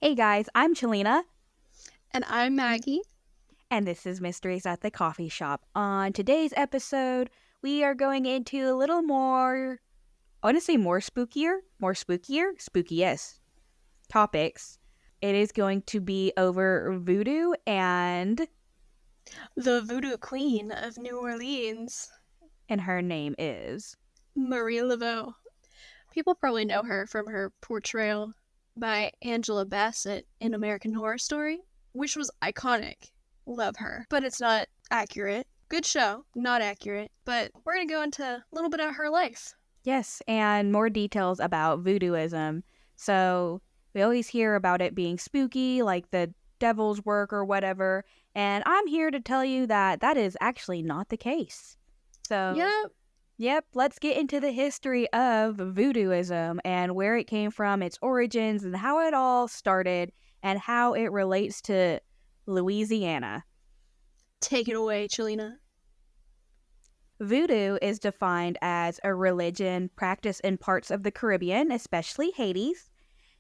Hey guys, I'm Chalena, And I'm Maggie. and this is Mysteries at the Coffee Shop. On today's episode, we are going into a little more, I want to say more spookier, spookiest topics. It is going to be over voodoo, The Voodoo Queen of New Orleans, and her name is. Marie Laveau. People probably know her from her portrayal by Angela Bassett in American Horror Story, which was iconic. Love her. But it's not accurate. Good show, not accurate. But we're going to go into a little bit of her life. Yes, and more details about voodooism. So, we always hear about it being spooky, like the devil's work or whatever, and I'm here to tell you that that is actually not the case. So, Yep. yep, let's get into the history of voodooism and where it came from, its origins, and how it all started, and how it relates to Louisiana. Take it away, Chalena. Voodoo is defined as a religion practiced in parts of the Caribbean, especially Haiti,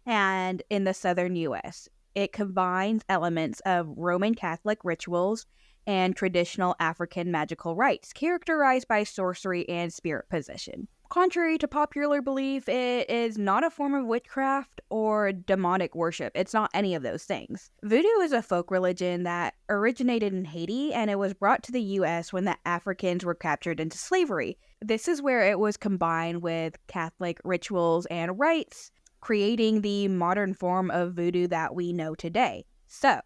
and in the southern U.S. It combines elements of Roman Catholic rituals and traditional African magical rites, characterized by sorcery and spirit possession. Contrary to popular belief, it is not a form of witchcraft or demonic worship. It's not any of those things. Voodoo is a folk religion that originated in Haiti, and it was brought to the U.S. when the Africans were captured into slavery. This is where it was combined with Catholic rituals and rites, creating the modern form of voodoo that we know today. So,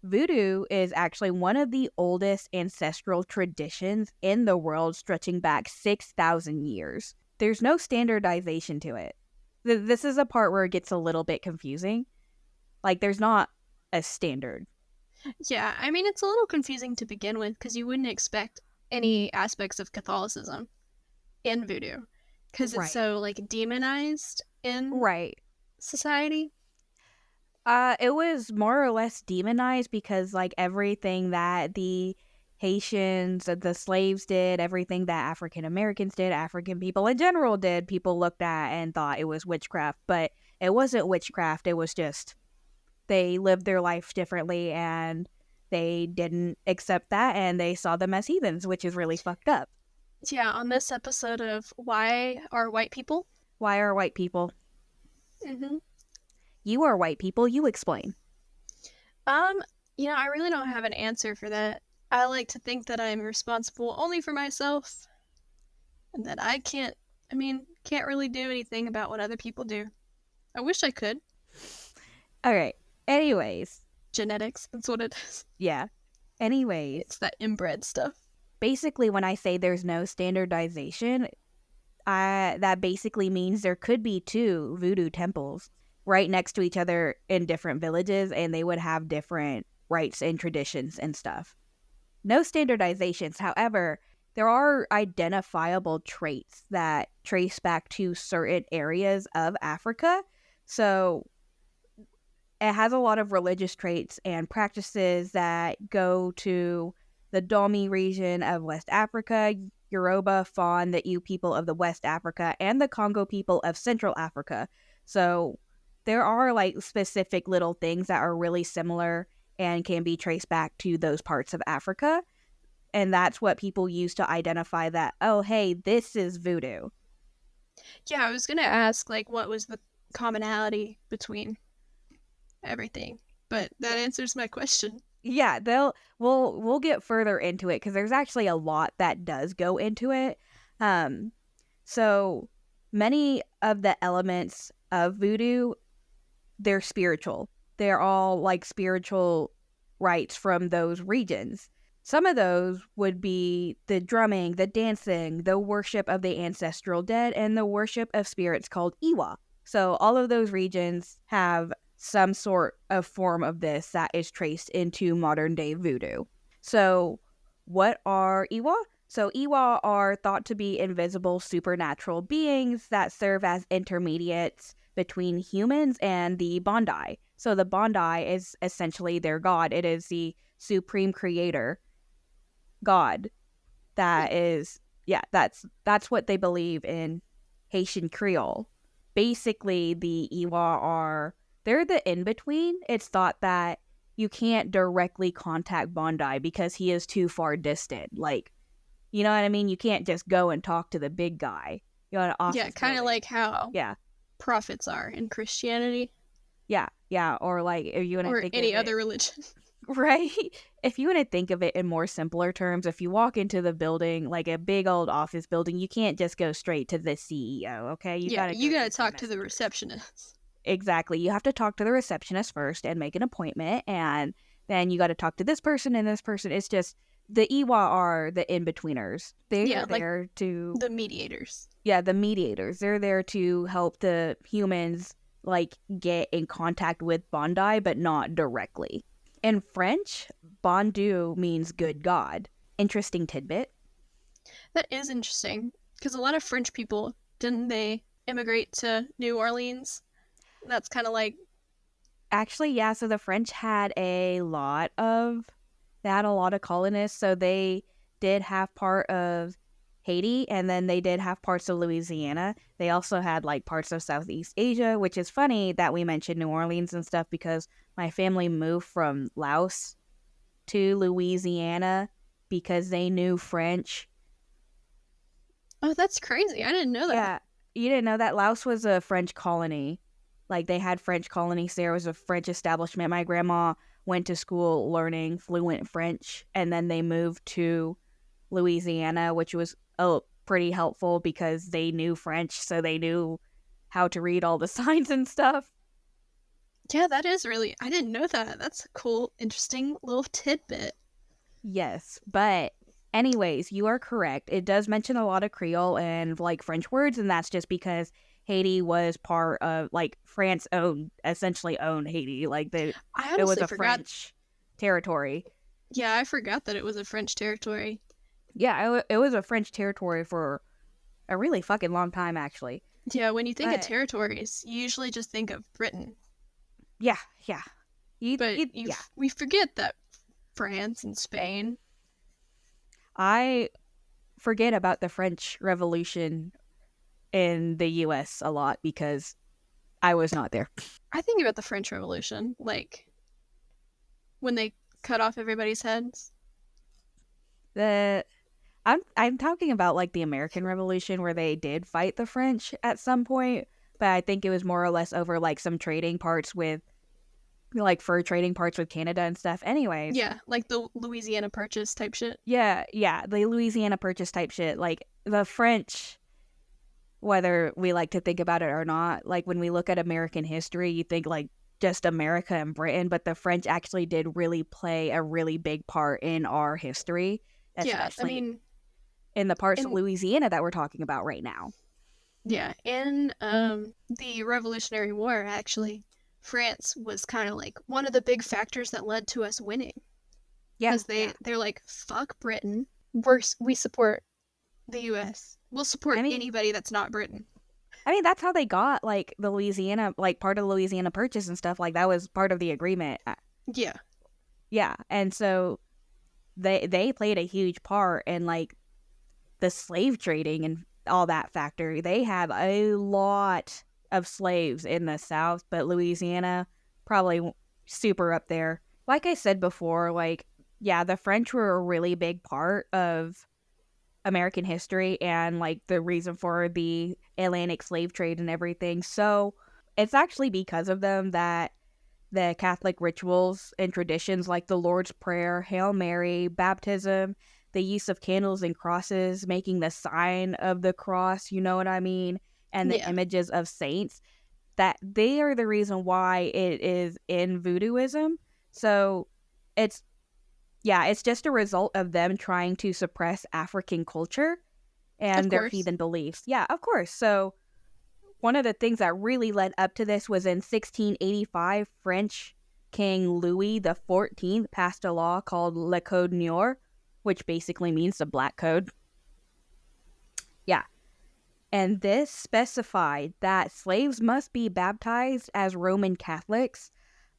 voodoo is actually one of the oldest ancestral traditions in the world, stretching back 6,000 years. There's no standardization to it. This is a part where it gets a little bit confusing. Like, there's not a standard. Yeah, I mean, it's a little confusing to begin with because you wouldn't expect any aspects of Catholicism in voodoo because it's Right. so like demonized in Right. society. It was more or less demonized because, like, everything that the Haitians, the slaves did, everything that African Americans did, African people in general did, people looked at and thought it was witchcraft. But it wasn't witchcraft. It was just they lived their life differently and they didn't accept that and they saw them as heathens, which is really fucked up. Yeah, on this episode of Why Are White People? Why are white people? Mm-hmm. You are white people. You explain. Um, I really don't have an answer for that. I like to think that I'm responsible only for myself and that can't really do anything about what other people do. I wish I could. All right. Anyways, Genetics, that's what it is. yeah. Anyways, It's that inbred stuff. basically, when I say there's no standardization, that basically means there could be two voodoo temples right next to each other in different villages, and they would have different rites and traditions and stuff. No standardizations. However, there are identifiable traits that trace back to certain areas of Africa. So it has a lot of religious traits and practices that go to the Dahomey region of West Africa, Yoruba, Fon, the Ewe people of the West Africa, and the Congo people of Central Africa. So there are like specific little things that are really similar and can be traced back to those parts of Africa. And that's what people use to identify that, oh, hey, this is voodoo. Yeah, I was gonna ask like what was the commonality between everything, but that answers my question. Yeah, we'll get further into it because there's actually a lot that does go into it. Um, so many of the elements of voodoo, they're spiritual. They're all like spiritual rites from those regions. Some of those would be the drumming, the dancing, the worship of the ancestral dead, and the worship of spirits called Iwa. So all of those regions have some sort of form of this that is traced into modern day voodoo. So, what are Iwa? So, Iwa are thought to be invisible supernatural beings that serve as intermediates between humans and the Bondi. So, the Bondi is essentially their god, it is the supreme creator god that is, yeah, that's what they believe in Haitian Creole. Basically, the Iwa are they're the in-between. It's thought that you can't directly contact Bondi because he is too far distant. Like, you know what I mean? You can't just go and talk to the big guy. You know, an Yeah, office kind of building. like how Yeah, prophets are in Christianity yeah. Or like, if you want to or think of any it, other religion. right? If you want to think of it in more simpler terms, if you walk into the building, like a big old office building, you can't just go straight to the CEO, okay? You Yeah, got to go you gotta through some talk to the messengers. receptionist. Exactly. You have to talk to the receptionist first and make an appointment, and then you got to talk to this person and this person. It's just the Iwa are the in-betweeners. They're Yeah, like there to, the mediators. yeah, the mediators. They're there to help the humans like get in contact with Bondi, but not directly. In French, bon Dieu means good God. Interesting tidbit. That is interesting because a lot of French people didn't they immigrate to New Orleans? That's kind of like Actually, yeah, so the French they had a lot of colonists, so they did have part of Haiti, and then they did have parts of Louisiana. They also had like parts of Southeast Asia, which is funny that we mentioned New Orleans and stuff because my family moved from Laos to Louisiana because they knew French. oh, that's crazy. I didn't know that. Yeah, you didn't know that Laos was a French colony. Like they had French colonies there. It was a French establishment. My grandma went to school learning fluent French, and then they moved to Louisiana, which was pretty helpful because they knew French, so they knew how to read all the signs and stuff. Yeah, that is really. I didn't know that. That's a cool, interesting little tidbit. Yes, but anyways, you are correct. It does mention a lot of Creole and like French words, and that's just because Haiti was part of like France essentially owned Haiti. Like I it was honestly a forgot. French territory. Yeah, I forgot that it was a French territory. Yeah, it was a French territory for a really fucking long time, actually. Yeah, when you think of But territories, you usually just think of Britain, yeah, yeah, but yeah. we forget that France and Spain. I forget about the French Revolution in the U.S. a lot because I was not there. I think about the French Revolution, like when they cut off everybody's heads. The I'm talking about like the American Revolution where they did fight the French at some point, but I think it was more or less over like some trading parts with like fur trading parts with Canada and stuff. Anyways, Yeah, like the Louisiana Purchase type shit. yeah, the Louisiana Purchase type shit. Like the French, whether we like to think about it or not, like when we look at American history, you think like just America and Britain, but the French actually did really play a really big part in our history, Yeah, I especially mean, in the parts of in Louisiana that we're talking about right now. yeah, in the Revolutionary War, actually, France was kind of like one of the big factors that led to us winning Yeah, because yeah. they're like fuck Britain. We support the U.S. We'll I support mean, anybody that's not Britain. that's how they got like the Louisiana, like part of the Louisiana Purchase and stuff. Like that was part of the agreement. Yeah, Yeah, and so they played a huge part in like the slave trading and all that factor. They had a lot of slaves in the South, but Louisiana probably super up there. Like I said before, like yeah, the French were a really big part of American history and like the reason for the Atlantic slave trade and everything. So it's actually because of them that the Catholic rituals and traditions like the Lord's Prayer, Hail Mary, baptism, the use of candles and crosses, making the sign of the cross, you know what I mean, and the yeah, images of saints, that they are the reason why it is in voodooism. So it's it's just a result of them trying to suppress African culture of and their course. heathen beliefs. Yeah, of course. So one of the things that really led up to this was in 1685, French King Louis XIV passed a law called Le Code Noir, which basically means the Black Code. Yeah. And this specified that slaves must be baptized as Roman Catholics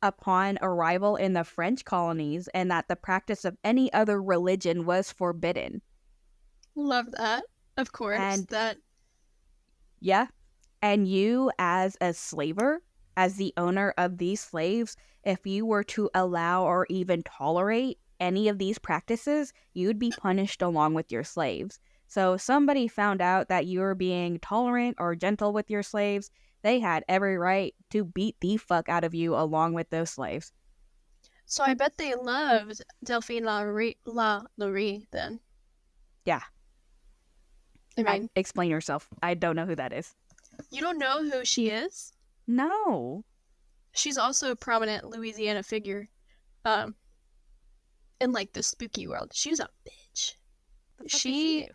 upon arrival in the French colonies and that the practice of any other religion was forbidden. Love that. Of course, And that yeah, and you as a slaver as the owner of these slaves, if you were to allow or even tolerate any of these practices, you'd be punished along with your slaves. So if somebody found out that you were being tolerant or gentle with your slaves, they had every right to beat the fuck out of you along with those slaves. So I bet they loved Delphine Laurie then. Yeah. I mean, Explain yourself. I don't know who that is. you don't know who she is? No. She's also a prominent Louisiana figure. Um, in like the spooky world. She was a bitch. She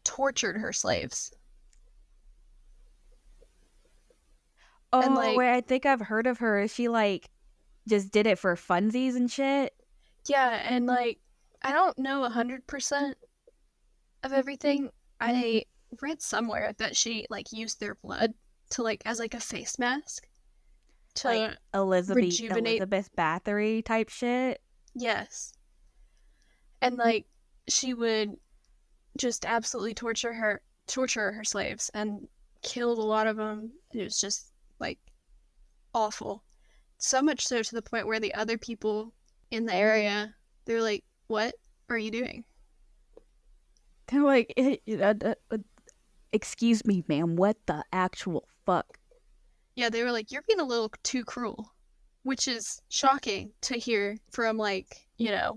tortured her slaves. Oh, and like, wait, I think I've heard of her. Is she like just did it for funsies and shit? yeah, and like, I don't know 100% of everything. I read somewhere that she like used their blood to like as like a face mask to Like rejuvenate. Elizabeth Bathory type shit. Yes, and like she would just absolutely torture her slaves and killed a lot of them. It was just like awful. So much so to the point where the other people in the area, they're like, "What are you doing?" They're like, excuse me, ma'am, what the actual fuck? Yeah, they were like, "You're being a little too cruel," which is shocking to hear from like,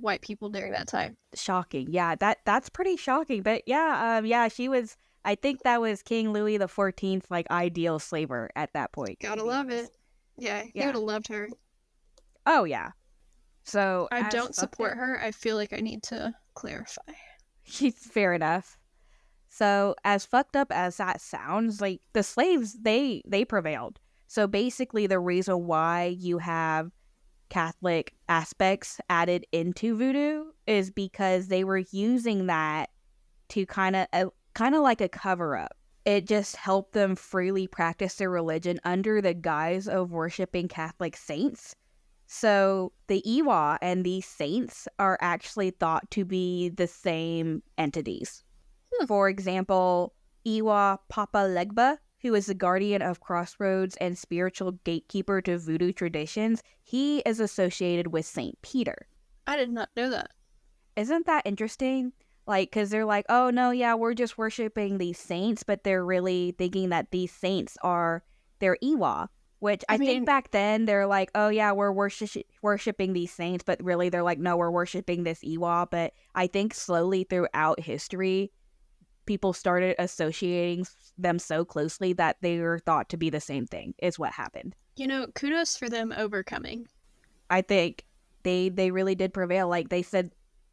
white people during that time. Shocking. Yeah, that's pretty shocking. But yeah, she was. I think that was King Louis the 14th, like ideal slaver at that point. Gotta love it. Yeah, he would have loved her. Oh yeah. So I don't support her. I feel like I need to clarify. She's fair enough. So as fucked up as that sounds, like the slaves, they prevailed. So basically, the reason why you have Catholic aspects added into voodoo is because they were using that to kind of like a cover up. It just helped them freely practice their religion under the guise of worshiping Catholic saints. So the Iwa and these saints are actually thought to be the same entities. For example, Iwa Papa Legba, who is the guardian of crossroads and spiritual gatekeeper to voodoo traditions, he is associated with Saint Peter. I did not know that. Isn't that interesting? Like, because they're like, oh no, yeah, we're just worshiping these saints, but they're really thinking that these saints are their Iwa. Which I think back then they're like, oh yeah, we're worshiping these saints, but really they're like, no, we're worshiping this Iwa. But I think slowly throughout history, people started associating them so closely that they were thought to be the same thing, is what happened. Kudos for them overcoming. I think they really did prevail. Like they said,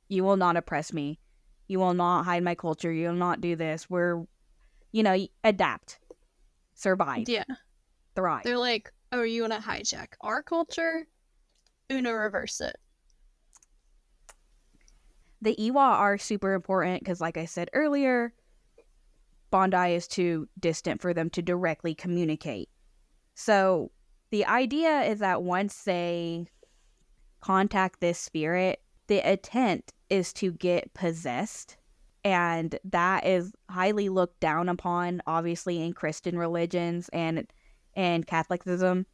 you will not oppress me. You will not hide my culture. You will not do this. We're, adapt, survive. Yeah. Thrive. They're like, oh, you want to hijack our culture? Uno reverse it. The Iwa are super important because, like I said earlier, Bondi is too distant for them to directly communicate. So the idea is that once they contact this spirit, the intent is to get possessed. And that is highly looked down upon, obviously, in Christian religions and Catholicism,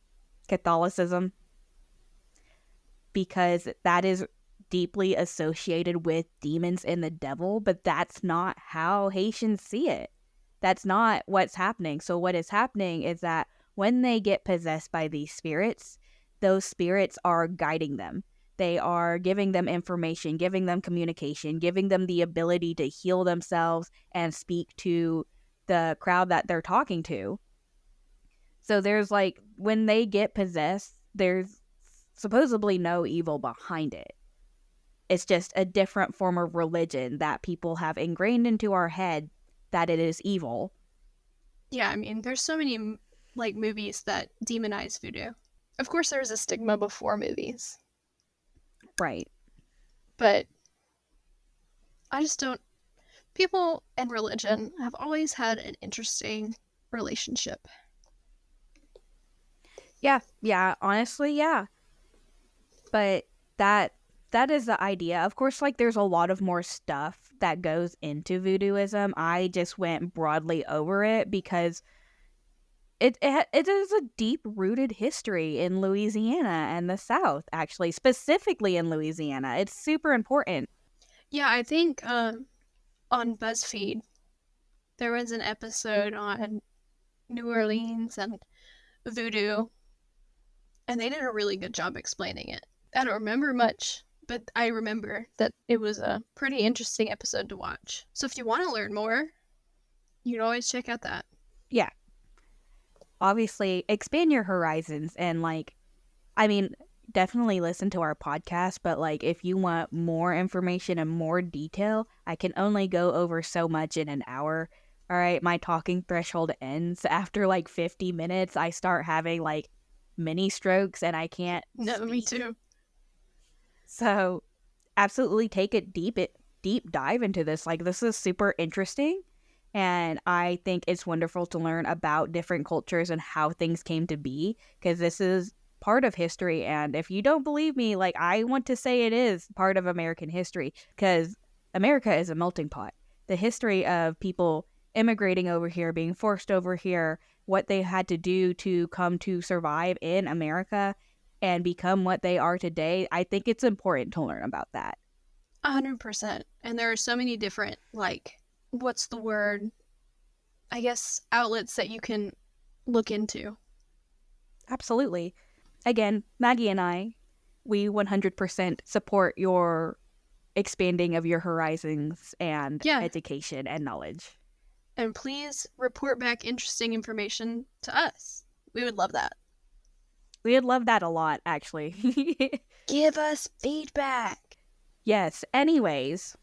because that is deeply associated with demons and the devil, but that's not how Haitians see it. That's not what's happening. So what is happening is that when they get possessed by these spirits, those spirits are guiding them. They are giving them information, giving them communication, giving them the ability to heal themselves and speak to the crowd that they're talking to. So there's like, when they get possessed, there's supposedly no evil behind it. It's just a different form of religion that people have ingrained into our head that it is evil. Yeah, I mean, there's so many like movies that demonize voodoo. Of course, there was a stigma before movies. Right. But I just don't... People and religion have always had an interesting relationship. Yeah, honestly, yeah. But that is the idea. Of course, like, there's a lot of more stuff that goes into voodooism. I just went broadly over it because It is a deep-rooted history in Louisiana and the South, actually, specifically in Louisiana. It's super important. Yeah, I think on BuzzFeed there was an episode on New Orleans and Voodoo, and they did a really good job explaining it. I don't remember much, but I remember that it was a pretty interesting episode to watch. So if you want to learn more, you can always check out that. Yeah. Obviously, expand your horizons and, like, I mean, definitely listen to our podcast, but, like, if you want more information and more detail, I can only go over so much in an hour. All right, my talking threshold ends after, like, 50 minutes. I start having, like, mini strokes and I can't No, speak. me too. So, absolutely take a deep dive into this. Like, this is super interesting. And I think it's wonderful to learn about different cultures and how things came to be, because this is part of history. And if you don't believe me, like, I want to say it is part of American history, because America is a melting pot. The history of people immigrating over here, being forced over here, what they had to do to come to survive in America and become what they are today, I think it's important to learn about that. 100%. And there are so many different, like, what's the word? I guess outlets that you can look into. Absolutely. Again, Maggie and I, we 100% support your expanding of your horizons and education and knowledge. And please report back interesting information to us. We would love that. We would love that a lot, actually. Give us feedback. Yes. Anyways,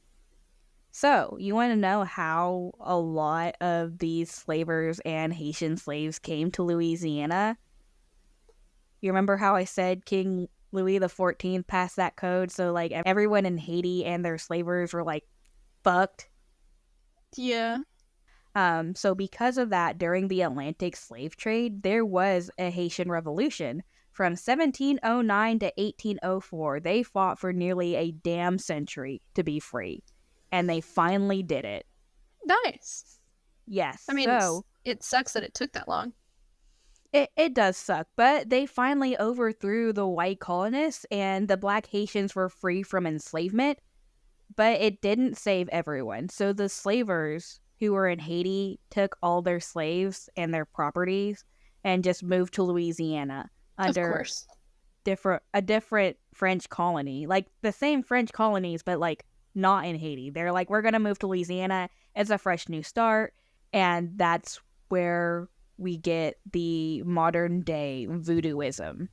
so you want to know how a lot of these slavers and Haitian slaves came to Louisiana? You remember how I said King Louis XIV passed that code, so, like, everyone in Haiti and their slavers were, like, fucked? Yeah. So because of that, during the Atlantic slave trade, there was a Haitian Revolution. From 1709 to 1804, they fought for nearly a damn century to be free. And they finally did it. Nice. Yes. I mean, so it sucks that it took that long. It does suck, but they finally overthrew the white colonists and the black Haitians were free from enslavement, but it didn't save everyone. So the slavers who were in Haiti took all their slaves and their properties and just moved to Louisiana under a different French colony. Like, the same French colonies, but, like, not in Haiti. They're like, we're going to move to Louisiana. It's a fresh new start. And that's where we get the modern day voodooism,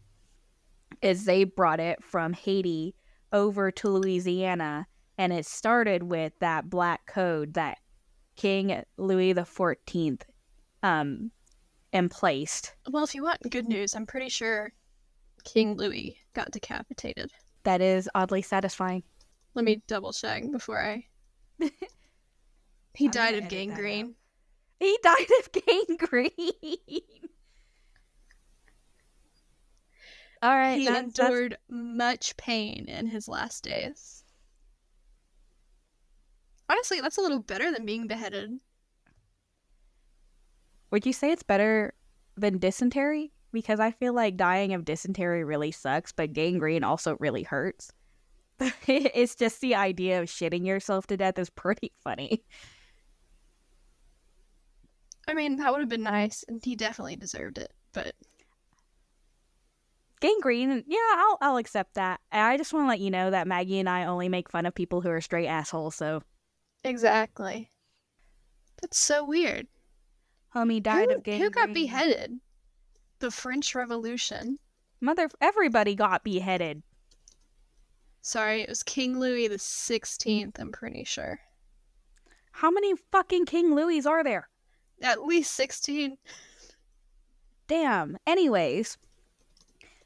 is they brought it from Haiti over to Louisiana, and it started with that black code that King Louis XIV emplaced. Well, if you want good news, I'm pretty sure King Louis got decapitated. That is oddly satisfying. Let me double check before I... He died of gangrene. He died of gangrene. All right. He endured much pain in his last days. Honestly, that's a little better than being beheaded. Would you say it's better than dysentery? Because I feel like dying of dysentery really sucks, but gangrene also really hurts. It's just the idea of shitting yourself to death is pretty funny. I mean, that would have been nice, and he definitely deserved it, but... Gangrene, yeah, I'll accept that. I just want to let you know that Maggie and I only make fun of people who are straight assholes, so... Exactly. That's so weird. Homie died of gangrene. Who got beheaded? The French Revolution. Everybody got beheaded. Sorry, it was King Louis the 16th, I'm pretty sure. How many fucking King Louis are there? At least 16. Damn. Anyways,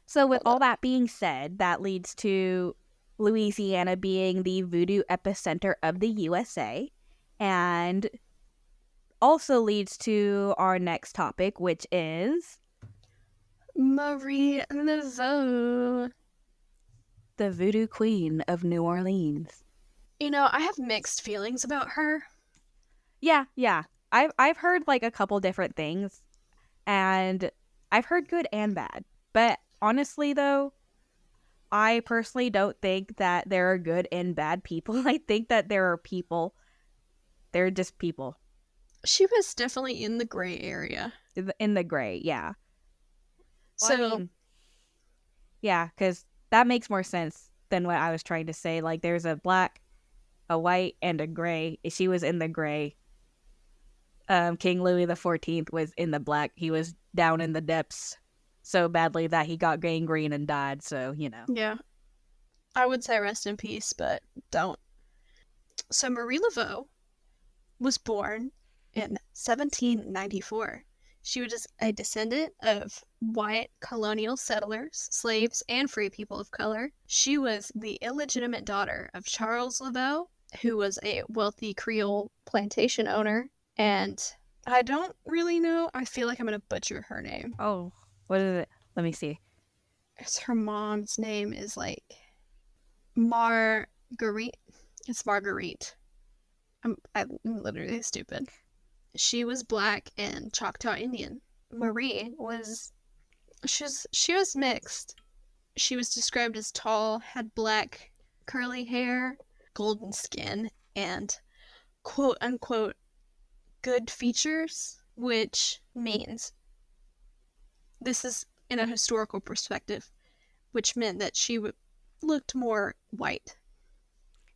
so with all that being said, that leads to Louisiana being the voodoo epicenter of the USA, and also leads to our next topic, which is Marie Laveau, the voodoo queen of New Orleans. You know, I have mixed feelings about her. Yeah. I've heard, like, a couple different things. And I've heard good and bad. But honestly, though, I personally don't think that there are good and bad people. I think that there are people. They're just people She was definitely in the gray area. in the gray. Yeah. Well, I So mean, yeah, because that makes more sense than what I was trying to say. Like, there's a black, a white, and a gray. She was in the gray. King Louis XIV was in the black. He was down in the depths so badly that he got gangrene and died. So, yeah, I would say rest in peace, but don't. So Marie Laveau was born in 1794. She was a descendant of white colonial settlers, slaves, and free people of color. She was the illegitimate daughter of Charles Laveau, who was a wealthy Creole plantation owner. And I don't really know. I feel like I'm going to butcher her name. Oh, what is it? Let me see. Her mom's name is like Marguerite. It's Marguerite. I'm literally stupid. She was black and Choctaw Indian. Marie was she was mixed. She was described as tall, had black curly hair, golden skin, and quote unquote good features, which means this is in a historical perspective, which meant that she looked more white.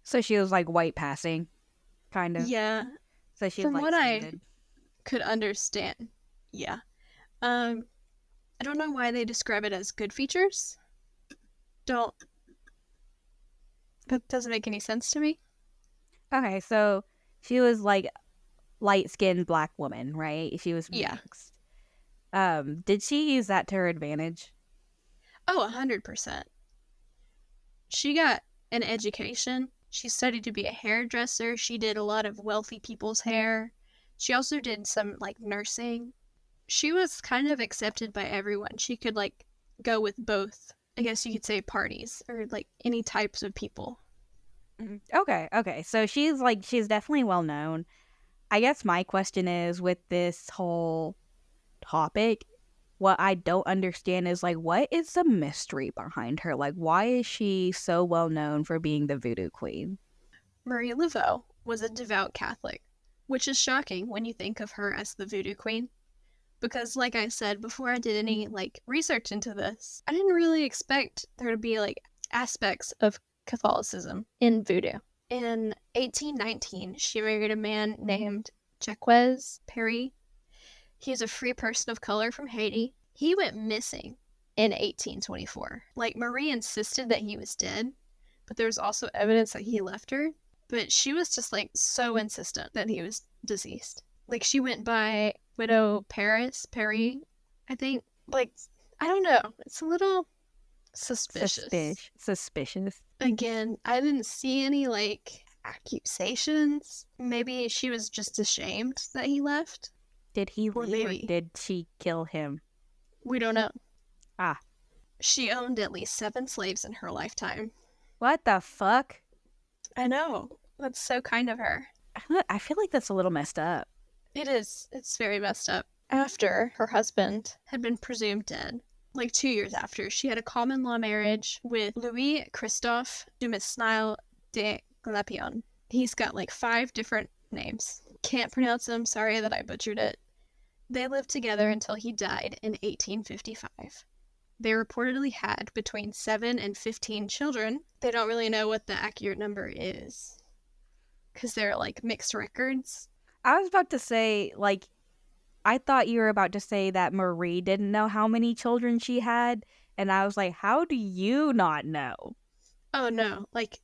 So she was like white passing, kind of. Yeah, So she's from like what I standard. could understand. Yeah. I don't know why they describe it as good features. Don't That doesn't make any sense to me. Okay, so she was like light skinned black woman, right? She was Yeah. mixed. Did she use that to her advantage? Oh, 100%. She got an education. She studied to be a hairdresser. She did a lot of wealthy people's hair. She also did some like nursing. She was kind of accepted by everyone. She could like go with both, I guess you could say, parties or like any types of people. Okay. So she's definitely well known. I guess my question is with this whole topic, what I don't understand is like what is the mystery behind her? Like why is she so well known for being the voodoo queen? Marie Laveau was a devout Catholic, which is shocking when you think of her as the voodoo queen. Because, like I said, before I did any like research into this, I didn't really expect there to be like aspects of Catholicism in voodoo. In 1819, she married a man named Jacques Perry. He was a free person of color from Haiti. He went missing in 1824. Like, Marie insisted that he was dead, but there was also evidence that he left her. But she was just like so insistent that he was deceased. Like, she went by Widow Perry, I think. Like, I don't know. It's a little suspicious. Suspicious. Again, I didn't see any like accusations. Maybe she was just ashamed that he left. Did he Or leave maybe. or did she kill him? We don't know. Ah. She owned at least 7 slaves in her lifetime. What the fuck? I know. That's so kind of her. I feel like that's a little messed up. It is. It's very messed up. After her husband had been presumed dead, like 2 years after, she had a common law marriage with Louis Christophe Dumisnil de Glapion. He's got like 5 different names. Can't pronounce them. Sorry that I butchered it. They lived together until he died in 1855. They reportedly had between 7 and 15 children. They don't really know what the accurate number is because they're like mixed records. I was about to say, like, I thought you were about to say that Marie didn't know how many children she had, and I was like, how do you not know? Oh no, like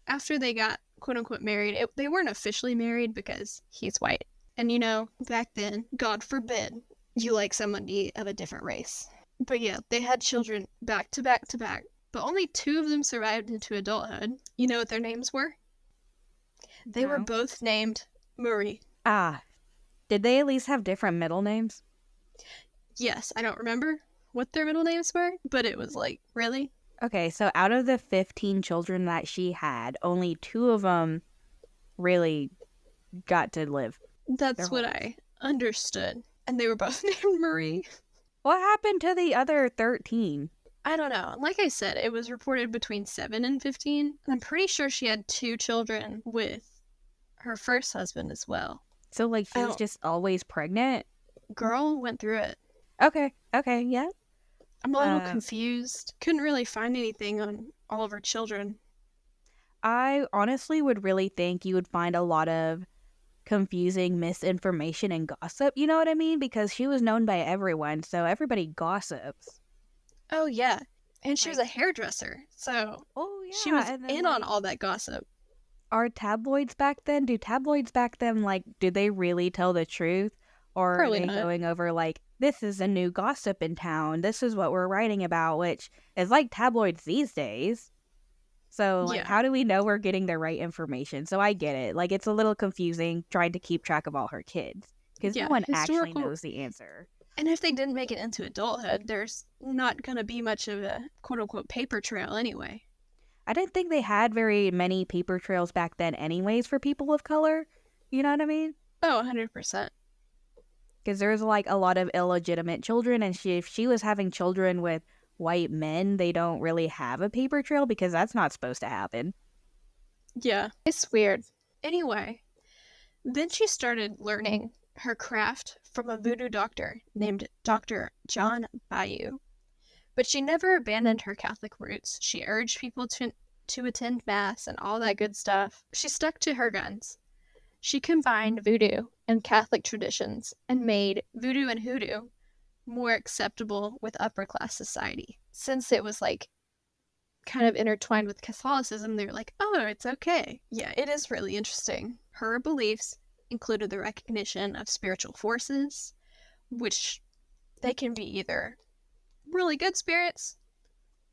after they got quote unquote married, they weren't officially married because he's white. And you know, back then, God forbid you like somebody of a different race. But yeah, they had children back to back to back, but only 2 of them survived into adulthood. You know what their names were? They were both named Marie. Ah, did they at least have different middle names? Yes, I don't remember what their middle names were, but it was like, really? Okay, so out of the 15 children that she had, only 2 of them really got to live. That's what I understood. and they were both named Marie. What happened to the other 13? I don't know. Like I said, it was reported between 7 and 15. I'm pretty sure she had 2 children with her first husband as well. So, like, she was just always pregnant? Girl went through it. Okay, yeah. I'm a little confused. Couldn't really find anything on all of her children. I honestly would really think you would find a lot of confusing misinformation and gossip, you know what I mean? Because she was known by everyone, so everybody gossips. Oh, yeah. And she was a hairdresser, so she was in on all that gossip. Are tabloids back then? Do tabloids back then, like, do they really tell the truth? Or Probably are they not. going over, like, this is a new gossip in town, this is what we're writing about, which is like tabloids these days. So, like, how do we know we're getting the right information? So I get it. Like, it's a little confusing trying to keep track of all her kids. Because no one actually knows the answer. And if they didn't make it into adulthood, there's not going to be much of a quote-unquote paper trail anyway. I didn't think they had very many paper trails back then anyways for people of color. You know what I mean? Oh, 100%. Because there's, like, a lot of illegitimate children, and if she was having children with white men, they don't really have a paper trail because that's not supposed to happen. Yeah, it's weird. Anyway, then she started learning her craft from a voodoo doctor named Dr. John Bayou. But she never abandoned her Catholic roots. She urged people to attend Mass and all that good stuff. She stuck to her guns. She combined voodoo and Catholic traditions and made voodoo and hoodoo more acceptable with upper class society. Since it was like kind of intertwined with Catholicism, they were like, oh, it's okay. Yeah, it is really interesting. Her beliefs included the recognition of spiritual forces, which they can be either really good spirits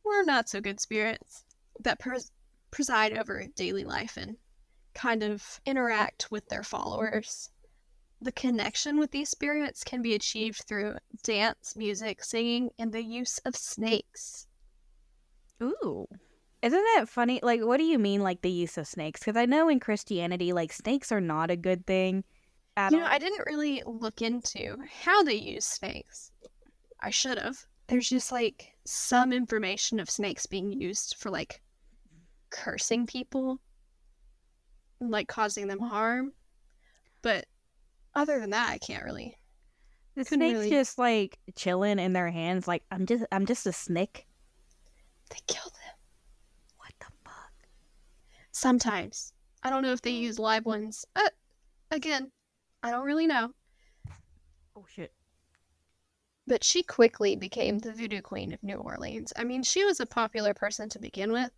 or not so good spirits that preside over daily life and kind of interact with their followers. The connection with these spirits can be achieved through dance, music, singing, and the use of snakes. Ooh. Isn't that funny? Like, what do you mean, like, the use of snakes? Because I know in Christianity, like, snakes are not a good thing at all. I didn't really look into how they use snakes. I should have. There's just, like, some information of snakes being used for, like, cursing people, like, causing them harm. But other than that, I can't really. The snakes just, like, chilling in their hands, like, I'm just a snake. They kill them. What the fuck? Sometimes. I don't know if they use live ones. Again, I don't really know. Oh, shit. But she quickly became the voodoo queen of New Orleans. I mean, she was a popular person to begin with.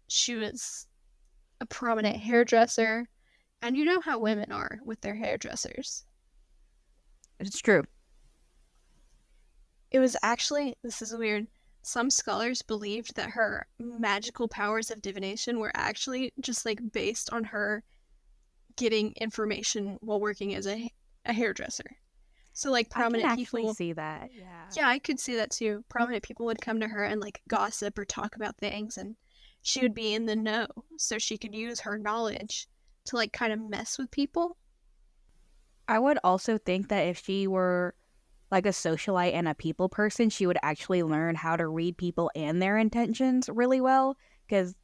She was a prominent hairdresser. And you know how women are with their hairdressers. It's true. It was actually, this is weird, some scholars believed that her magical powers of divination were actually just, like, based on her getting information while working as a hairdresser. So, like, prominent people... I can actually see that, yeah. Yeah, I could see that too. Prominent people would come to her and, like, gossip or talk about things, and she would be in the know, so she could use her knowledge to, like, kind of mess with people. I would also think that if she were, like, a socialite and a people person, she would actually learn how to read people and their intentions really well, because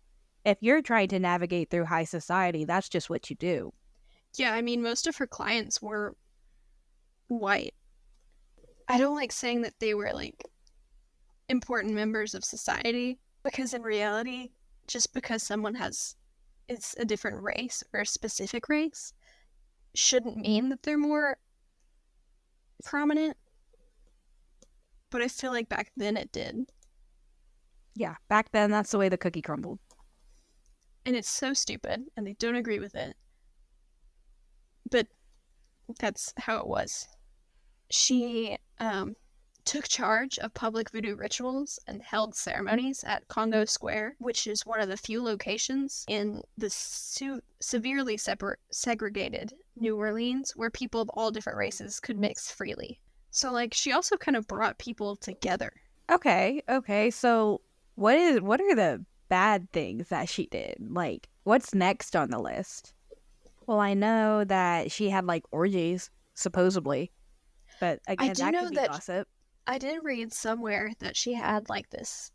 if you're trying to navigate through high society, that's just what you do. Yeah, I mean, most of her clients were white. I don't like saying that they were, like, important members of society, because in reality, just because someone is a different race or a specific race shouldn't mean that they're more prominent. But I feel like back then it did. Yeah, back then that's the way the cookie crumbled. And it's so stupid, and they don't agree with it. But that's how it was. She took charge of public voodoo rituals and held ceremonies at Congo Square, which is one of the few locations in the severely segregated New Orleans where people of all different races could mix freely. So, like, she also kind of brought people together. Okay, so what are the bad things that she did? Like, what's next on the list? Well, I know that she had, like, orgies, supposedly. But I again, do that know could be that gossip. I did read somewhere that she had like this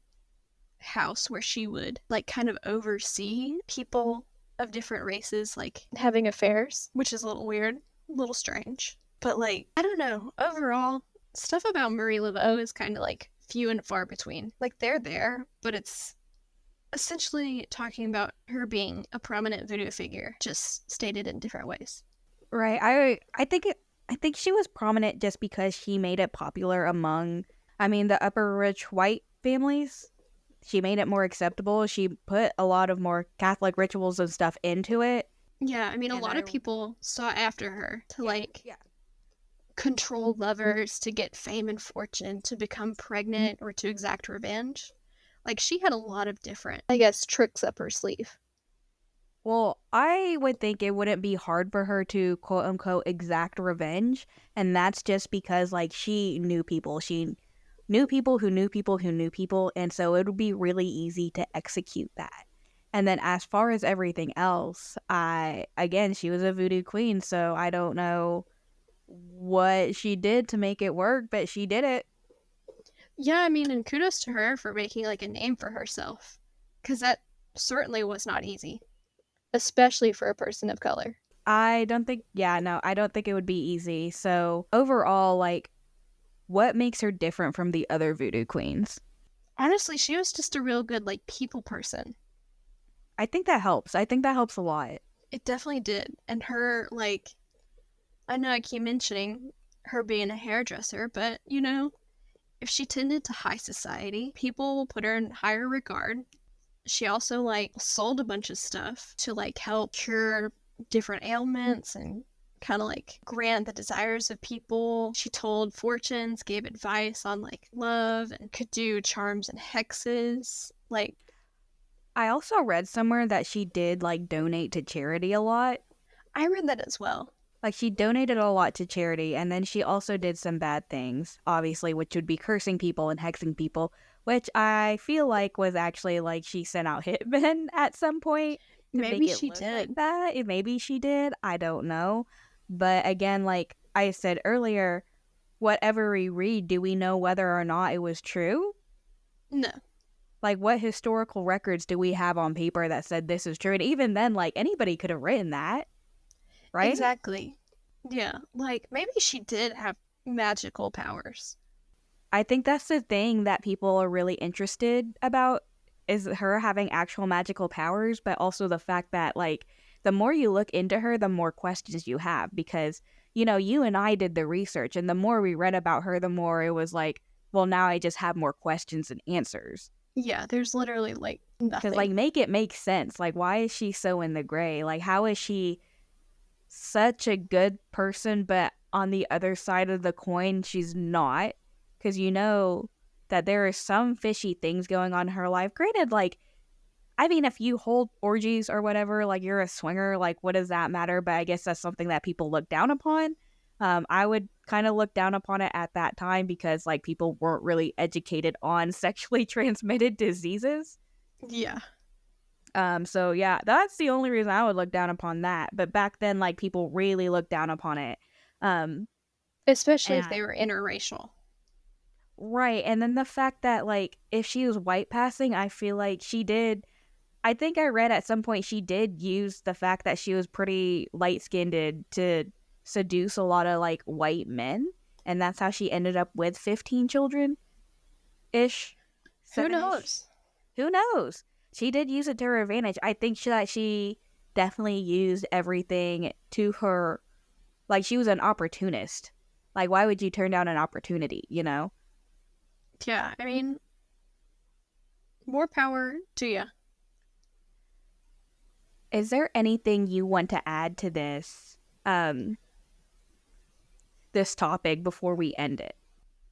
house where she would like kind of oversee people of different races like having affairs, which is a little weird, a little strange. But like, I don't know. Overall, stuff about Marie Laveau is kind of like few and far between. Like they're there, but it's essentially talking about her being a prominent voodoo figure, just stated in different ways. Right. I think she was prominent just because she made it popular among, I mean, the upper rich white families. She made it more acceptable. She put a lot of more Catholic rituals and stuff into it. Yeah, I mean, a And lot I of people sought after her to Yeah, like yeah. control lovers, to get fame and fortune, to become pregnant, or to exact revenge. Like, she had a lot of different, I guess, tricks up her sleeve. Well, I would think it wouldn't be hard for her to quote unquote exact revenge. And that's just because, like, she knew people. She knew people who knew people who knew people. And so it would be really easy to execute that. And then as far as everything else, again, she was a voodoo queen. So I don't know what she did to make it work, but she did it. Yeah, I mean, and kudos to her for making like a name for herself. Because that certainly was not easy, especially for a person of color. I don't think, yeah, no, I don't think it would be easy. So overall, like, what makes her different from the other voodoo queens? Honestly, she was just a real good, like, people person. I think that helps. I think that helps a lot. It definitely did. And her, like, I know I keep mentioning her being a hairdresser, but, you know, if she tended to high society, people will put her in higher regard. She also, like, sold a bunch of stuff to, like, help cure different ailments and kind of, like, grant the desires of people. She told fortunes, gave advice on, like, love, and could do charms and hexes. Like, I also read somewhere that she did like donate to charity a lot. I read that as well. Like she donated a lot to charity, and then she also did some bad things, obviously, which would be cursing people and hexing people, which I feel like was actually like she sent out hitmen at some point to make Maybe it she look like did. that. Maybe she did. I don't know. But again, like I said earlier, whatever we read, do we know whether or not it was true? No. Like, what historical records do we have on paper that said this is true? And even then, like, anybody could have written that, right? Exactly. Yeah. Like, maybe she did have magical powers. I think that's the thing that people are really interested about is her having actual magical powers, but also the fact that, like, the more you look into her, the more questions you have because, you know, you and I did the research, and the more we read about her, the more it was like, well, now I just have more questions and answers. Yeah, there's literally, like, Because, nothing. like, make it make sense. Like, why is she so in the gray? Like, how is she such a good person, but on the other side of the coin, she's not? Because you know that there are some fishy things going on in her life. Granted, like, I mean, if you hold orgies or whatever, like, you're a swinger, like, what does that matter? But I guess that's something that people look down upon. I would kind of look down upon it at that time because, like, people weren't really educated on sexually transmitted diseases. Yeah. So yeah, that's the only reason I would look down upon that. But back then, like people really looked down upon it. Um, Especially if and they were interracial. right, and then the fact that like if she was white passing, I feel like she did. I think I read at some point she did use the fact that she was pretty light skinned to seduce a lot of like white men, and that's how she ended up with 15 children ish, Who 7-ish. knows? Who knows? She did use it to her advantage. I think that she definitely used everything to her. Like, she was an opportunist. Like, why would you turn down an opportunity, you know? Yeah, I mean, more power to you. Is there anything you want to add to this topic before we end it?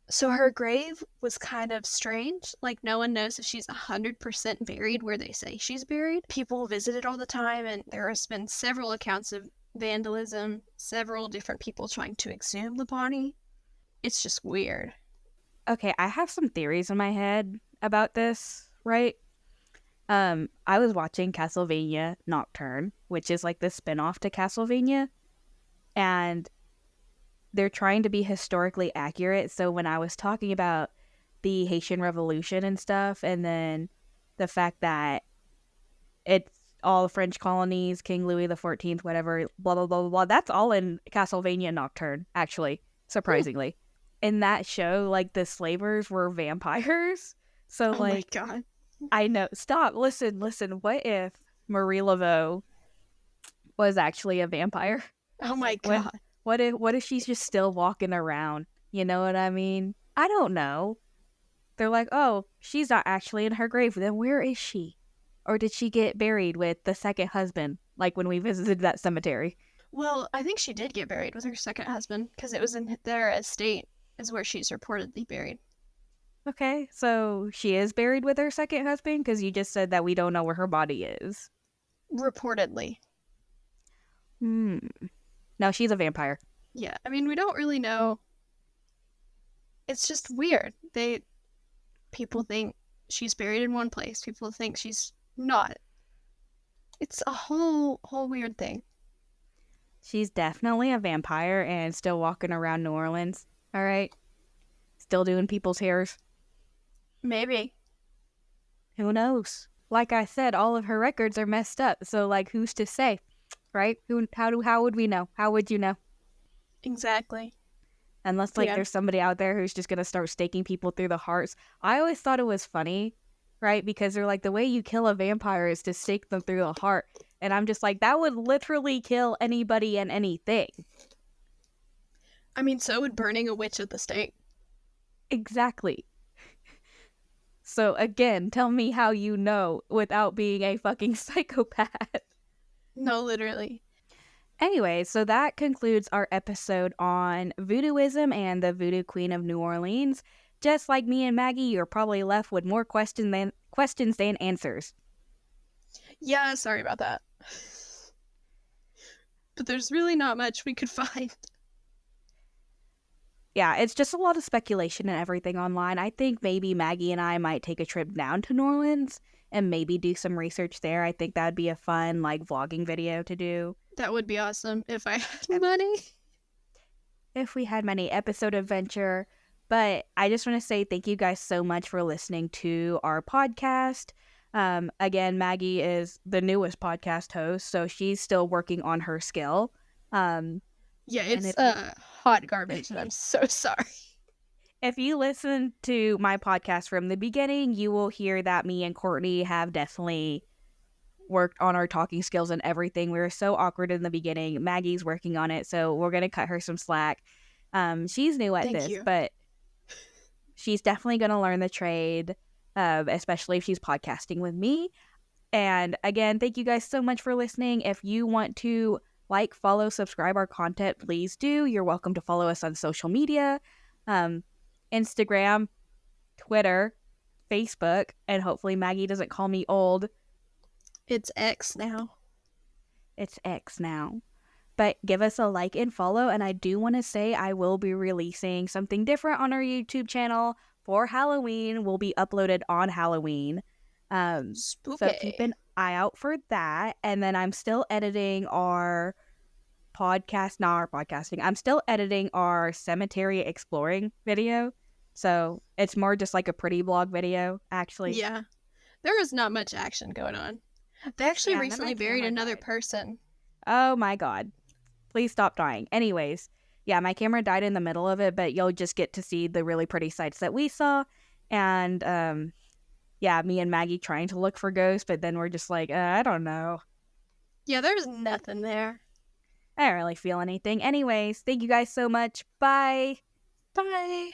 So her grave was kind of strange. Like, no one knows if she's 100% buried where they say she's buried. People visit it all the time, and there has been several accounts of vandalism, several different people trying to exhume the body. It's just weird. Okay, I have some theories in my head about this, right? I was watching Castlevania Nocturne, which is like the spin-off to Castlevania, and they're trying to be historically accurate. So when I was talking about the Haitian Revolution and stuff, and then the fact that it's all French colonies, King Louis the 14th, whatever, blah, blah, blah, blah, blah. That's all in Castlevania Nocturne, actually, surprisingly. In that show, like, the slavers were vampires. So, Oh my like, god. I know. Stop. Listen. What if Marie Laveau was actually a vampire? Oh my What, god. what if she's just still walking around? You know what I mean? I don't know. They're like, oh, she's not actually in her grave. Then where is she? Or did she get buried with the second husband, like when we visited that cemetery? Well, I think she did get buried with her second husband because it was in their estate is where she's reportedly buried. Okay, so she is buried with her second husband because you just said that we don't know where her body is. Reportedly. Hmm. No, she's a vampire. Yeah, I mean, we don't really know. It's just weird. People think she's buried in one place. People think she's not. It's a whole weird thing. She's definitely a vampire and still walking around New Orleans. All right. Still doing people's hairs. Maybe. Who knows? Like I said, all of her records are messed up. So, like, who's to say, right? How would we know? How would you know? Exactly. Unless, like, Yeah. there's somebody out there who's just gonna start staking people through the hearts. I always thought it was funny, right? Because they're like, the way you kill a vampire is to stake them through the heart. And I'm just like, that would literally kill anybody and anything. I mean, so would burning a witch at the stake. Exactly. So again, tell me how you know without being a fucking psychopath. No, literally. Anyway, so that concludes our episode on voodooism and the Voodoo Queen of New Orleans. Just like me and Maggie, you're probably left with more questions than answers. Yeah, sorry about that. But there's really not much we could find. Yeah, it's just a lot of speculation and everything online. I think maybe Maggie and I might take a trip down to New Orleans and maybe do some research there. I think that'd be a fun, like, vlogging video to do. That would be awesome if I had money. If we had money, episode adventure. But I just want to say thank you guys so much for listening to our podcast. Again, Maggie is the newest podcast host, so she's still working on her skill. Yeah, it's hot garbage, and I'm so sorry. If you listen to my podcast from the beginning, you will hear that me and Courtney have definitely worked on our talking skills and everything. We were so awkward in the beginning. Maggie's working on it, so we're going to cut her some slack. She's new at this, but she's definitely going to learn the trade, especially if she's podcasting with me. And again, thank you guys so much for listening. If you want to like, follow, subscribe our content, please do. You're welcome to follow us on social media, Instagram, Twitter, Facebook, and hopefully Maggie doesn't call me old. It's X now. It's X now. But give us a like and follow, and I do want to say I will be releasing something different on our YouTube channel for Halloween. Will be uploaded on Halloween. Spooky. So keep an eye out for that. And then I'm still editing our I'm still editing our cemetery exploring video. So it's more just like a pretty blog video, actually. Yeah. There was not much action going on. They actually recently buried another person. Oh my god. Please stop dying. Anyways, yeah, my camera died in the middle of it, but you'll just get to see the really pretty sights that we saw. And yeah, me and Maggie trying to look for ghosts, but then we're just like, I don't know. Yeah, there's nothing there. I don't really feel anything. Anyways, thank you guys so much. Bye. Bye.